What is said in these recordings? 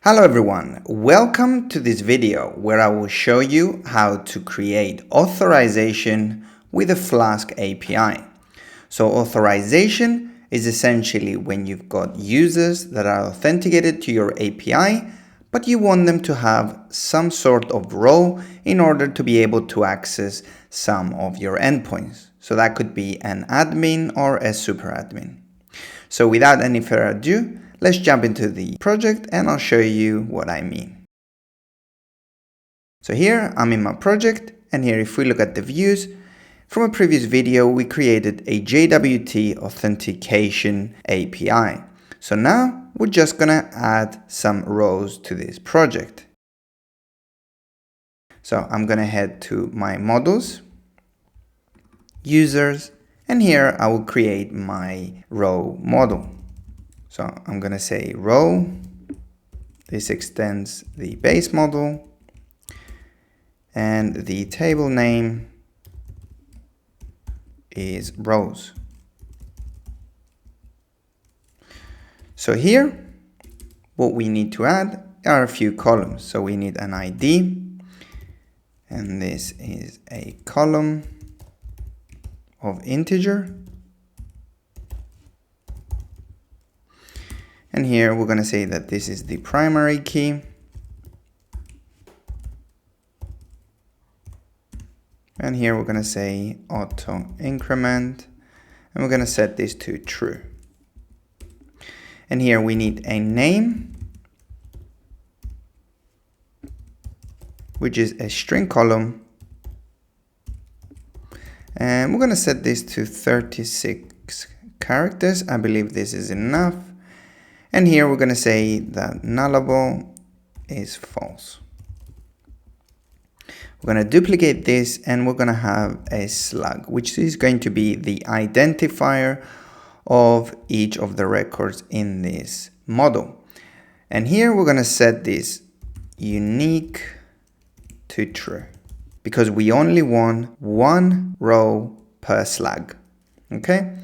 Hello everyone, welcome to this video where I will show you how to create authorization with the Flask API. So authorization is essentially when you've got users that are authenticated to your API, but you want them to have some sort of role in order to be able to access some of your endpoints. So that could be an admin or a super admin. So without any further ado, let's jump into the project and I'll show you what I mean. So here I'm in my project, and here if we look at the views, from a previous video we created a JWT authentication API. So now we're just gonna add some rows to this project. So I'm gonna head to my models, users, and here I will create my row model. So I'm going to say row, this extends the base model, and the table name is rows. So here, what we need to add are a few columns. So we need an ID, and this is a column of integer. And here we're going to say that this is the primary key. And here we're going to say auto increment, and we're going to set this to true. And here we need a name, which is a string column. And we're going to set this to 36 characters. I believe this is enough. And here we're going to say that nullable is false. We're going to duplicate this, and we're going to have a slug, which is going to be the identifier of each of the records in this model. And here we're going to set this unique to true, because we only want one row per slug. Okay?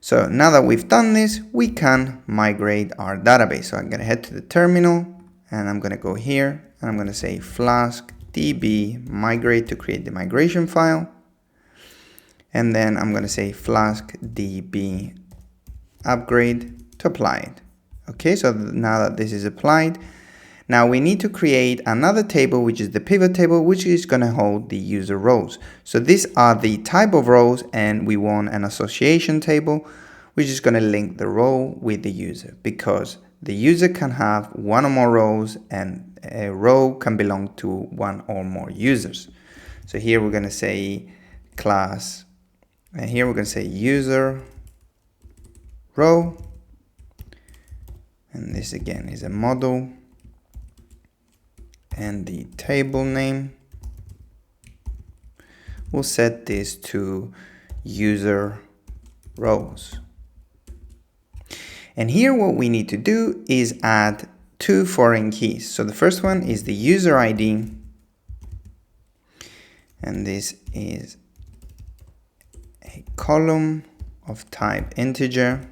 So now that we've done this, we can migrate our database. So I'm going to head to the terminal, and I'm going to go here, and I'm going to say Flask db migrate to create the migration file. And then I'm going to say Flask db upgrade to apply it. Okay, so now that this is applied, now we need to create another table, which is the pivot table, which is going to hold the user rows. So these are the type of rows, and we want an association table, which is going to link the row with the user, because the user can have one or more rows, and a row can belong to one or more users. So here we're going to say class, and here we're going to say user row, and this again is a model. And the table name, we'll set this to user rows. And here what we need to do is add two foreign keys. So the first one is the user ID, and this is a column of type integer.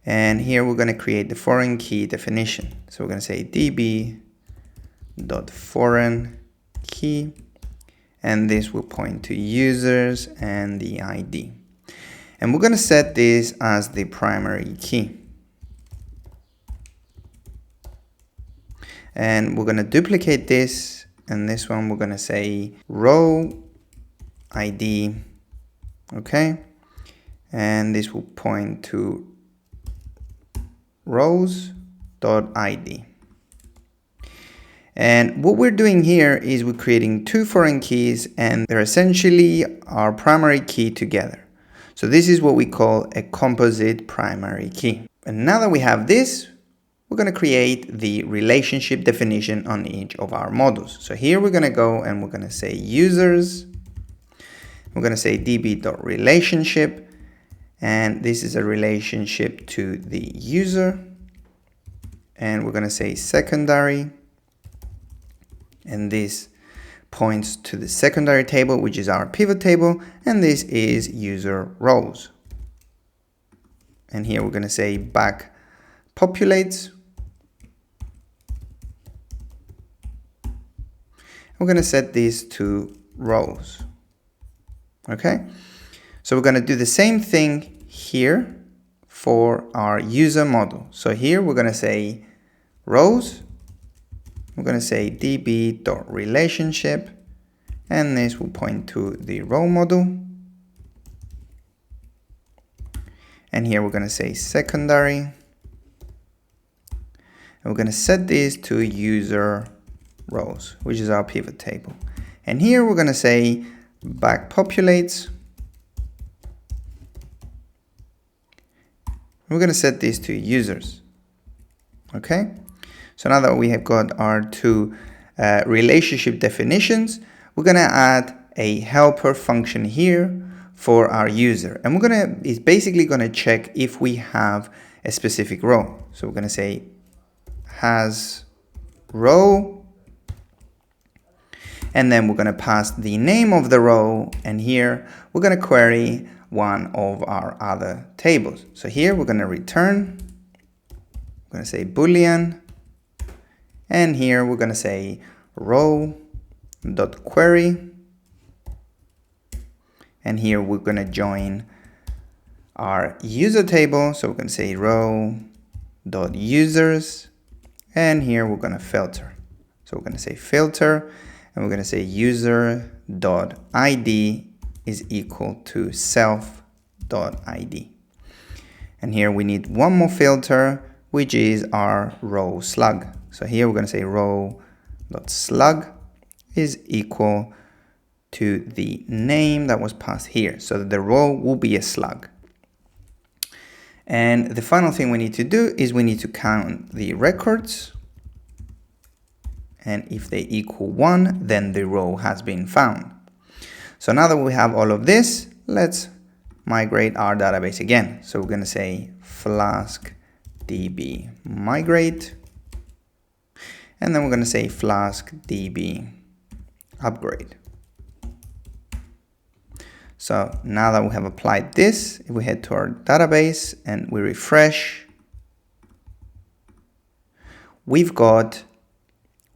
And here we're going to create the foreign key definition. So we're going to say db.foreign key, and this will point to users and the ID. And we're going to set this as the primary key. And we're going to duplicate this, and this one we're going to say row ID, okay? And this will point to rows.id. And what we're doing here is we're creating two foreign keys, and they're essentially our primary key together. So this is what we call a composite primary key. And now that we have this, we're going to create the relationship definition on each of our models. So here we're going to go and we're going to say users. We're going to say db.relationship. And this is a relationship to the user. And we're going to say secondary. And this points to the secondary table, which is our pivot table. And this is user rows. And here we're going to say back populates. We're going to set this to rows. Okay, so we're going to do the same thing here for our user model. So here we're going to say rows, we're going to say db.relationship, and this will point to the row model. And here we're going to say secondary, and we're going to set this to user rows, which is our pivot table. And here we're going to say back populates. We're going to set this to users. Okay, so now that we have got our two relationship definitions, we're going to add a helper function here for our user, and it's basically going to check if we have a specific row. So we're going to say has row, and then we're going to pass the name of the row, and here we're going to query one of our other tables. So here we're going to return, we're going to say boolean, and here we're going to say row.query, and here we're going to join our user table. So we're going to say row.users, and here we're going to filter. So we're going to say filter, and we're going to say user.id is equal to self.id. And here we need one more filter, which is our row slug. So here we're going to say row.slug is equal to the name that was passed here. So the row will be a slug. And the final thing we need to do is we need to count the records. And if they equal 1, then the row has been found. So now that we have all of this, let's migrate our database again. So we're going to say Flask DB migrate, and then we're going to say Flask DB upgrade. So now that we have applied this, if we head to our database and we refresh, we've got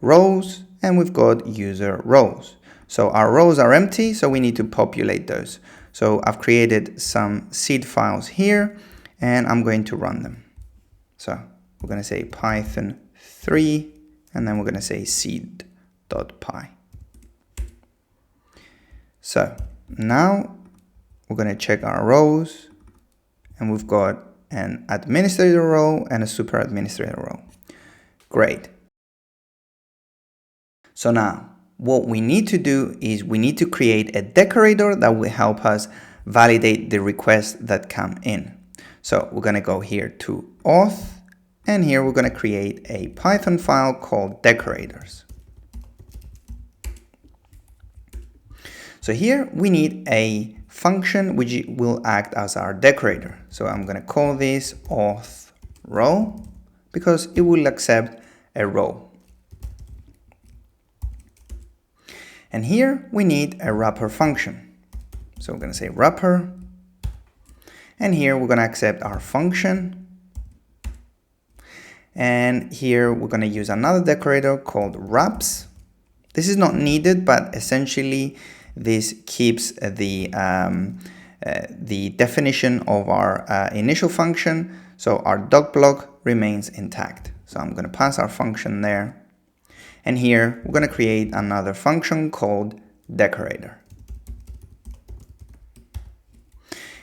rows and we've got user rows. So our rows are empty, so we need to populate those. So I've created some seed files here, and I'm going to run them. So we're going to say Python 3, and then we're going to say seed.py. So now we're going to check our rows, and we've got an administrator row and a super administrator row. Great. So now what we need to do is we need to create a decorator that will help us validate the requests that come in. So we're going to go here to auth, and here we're going to create a Python file called decorators. So here we need a function which will act as our decorator. So I'm going to call this auth row because it will accept a row. And here we need a wrapper function. So we're going to say wrapper, and here we're going to accept our function. And here we're going to use another decorator called wraps. This is not needed, but essentially this keeps the definition of our initial function. So our doc block remains intact. So I'm going to pass our function there. And here we're going to create another function called decorator.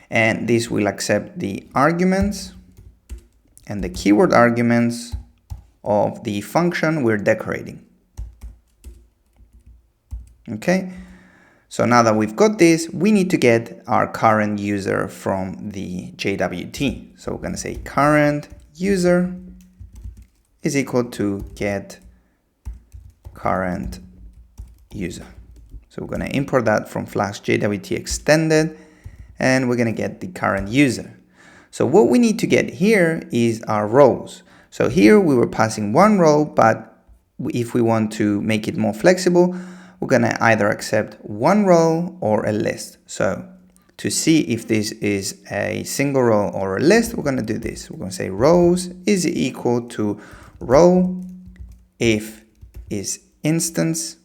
And this will accept the arguments and the keyword arguments of the function we're decorating. Okay, so now that we've got this, we need to get our current user from the JWT. So we're going to say current user is equal to get current user. So we're going to import that from Flask JWT extended, and we're going to get the current user. So what we need to get here is our rows. So here we were passing one row, but if we want to make it more flexible, we're going to either accept one row or a list. So to see if this is a single row or a list, we're going to do this. We're going to say rows is equal to row if is instance,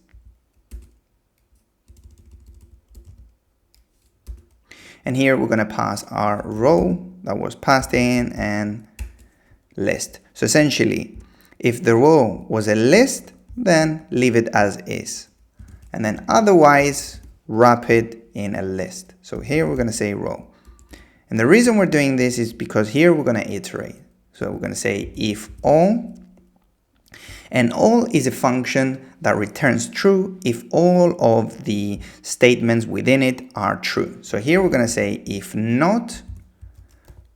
And here we're going to pass our row that was passed in and list. So essentially, if the row was a list, then leave it as is. And then otherwise, wrap it in a list. So here we're going to say row. And the reason we're doing this is because here we're going to iterate. So we're going to say if all, and all is a function that returns true if all of the statements within it are true. So here we're going to say if not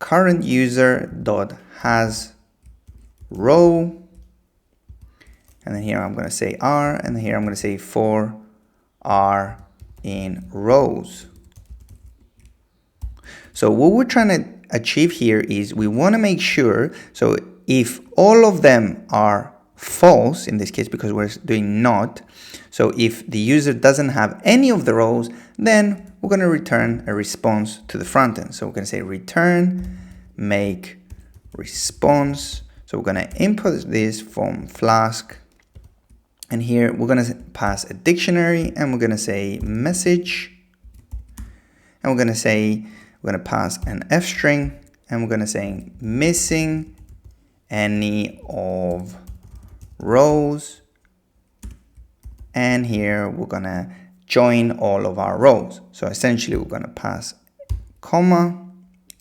current user dot has row, and then here I'm going to say r, and then here I'm going to say for r in rows. So what we're trying to achieve here is we want to make sure, so if all of them are false, in this case because we're doing not, so if the user doesn't have any of the rows, then we're going to return a response to the front end. So we're going to say return make response. So we're going to input this from Flask, and here we're going to pass a dictionary, and we're going to say message, and we're going to say we're going to pass an f string, and we're going to say missing any of rows, and here we're going to join all of our rows. So essentially we're going to pass comma,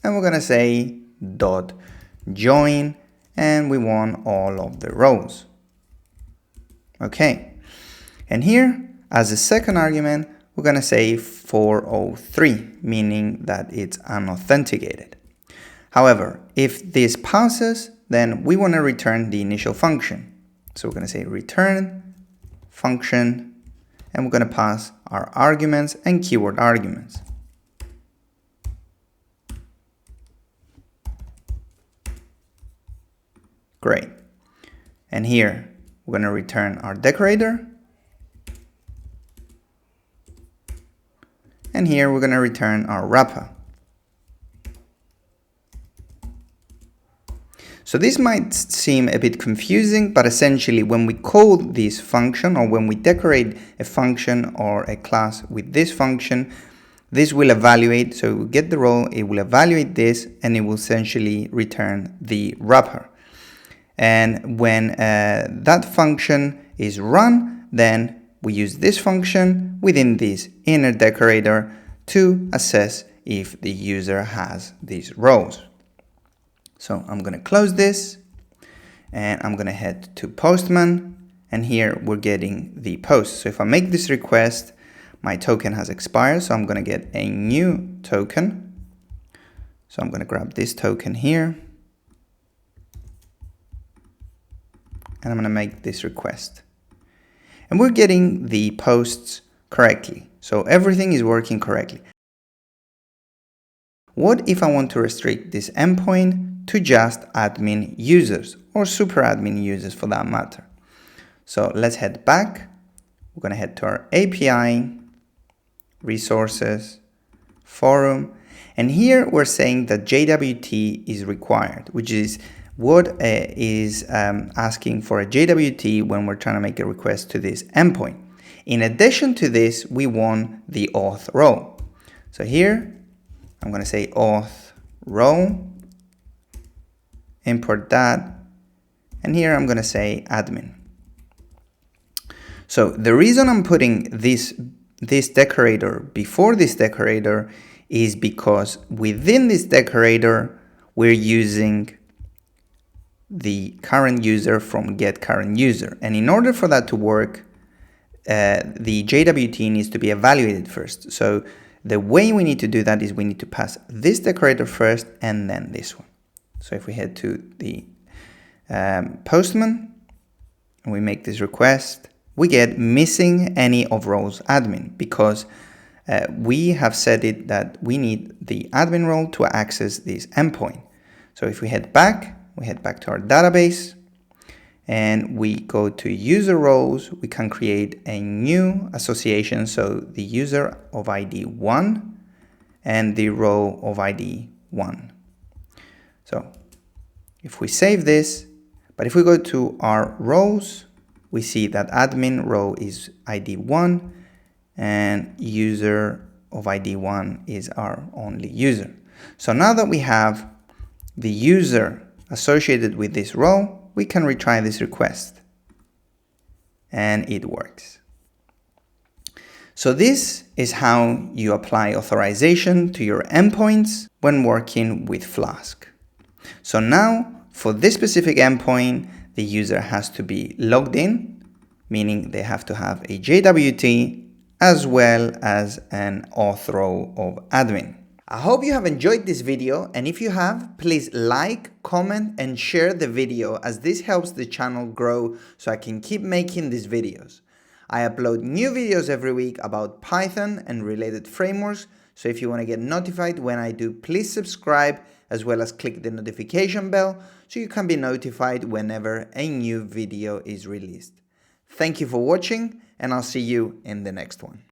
and we're going to say dot join, and we want all of the rows. Okay, and here as a second argument we're going to say 403, meaning that it's unauthenticated. However, if this passes, then we want to return the initial function. So we're going to say return function, and we're going to pass our arguments and keyword arguments. Great. And here we're going to return our decorator, and here we're going to return our wrapper. So this might seem a bit confusing, but essentially when we call this function, or when we decorate a function or a class with this function, this will evaluate, so we get the row, it will evaluate this, and it will essentially return the wrapper. And when that function is run, then we use this function within this inner decorator to assess if the user has these rows. So I'm going to close this, and I'm going to head to Postman, and here we're getting the post. So if I make this request, my token has expired, so I'm going to get a new token. So I'm going to grab this token here, and I'm going to make this request. And we're getting the posts correctly. So everything is working correctly. What if I want to restrict this endpoint to just admin users, or super admin users for that matter? So let's head back. We're going to head to our API, resources, forum, and here we're saying that JWT is required, which is what is asking for a JWT when we're trying to make a request to this endpoint. In addition to this, we want the auth row. So here I'm going to say auth row, import that, and here I'm going to say admin. So the reason I'm putting this decorator before this decorator is because within this decorator we're using the current user from get current user, and in order for that to work, the JWT needs to be evaluated first. So the way we need to do that is we need to pass this decorator first and then this one. So if we head to the Postman and we make this request, we get missing any of rows admin, because we have set it that we need the admin role to access this endpoint. So if we head back to our database and we go to user roles, we can create a new association. So the user of ID 1 and the row of ID 1. So if we save this, but if we go to our rows, we see that admin row is ID 1 and user of ID1 is our only user. So now that we have the user associated with this role, we can retry this request. And it works. So this is how you apply authorization to your endpoints when working with Flask. So now, for this specific endpoint, the user has to be logged in, meaning they have to have a JWT as well as an auth role of admin. I hope you have enjoyed this video, and if you have, please like, comment and share the video, as this helps the channel grow so I can keep making these videos. I upload new videos every week about Python and related frameworks, so if you want to get notified when I do, please subscribe as well as click the notification bell so you can be notified whenever a new video is released. Thank you for watching, and I'll see you in the next one.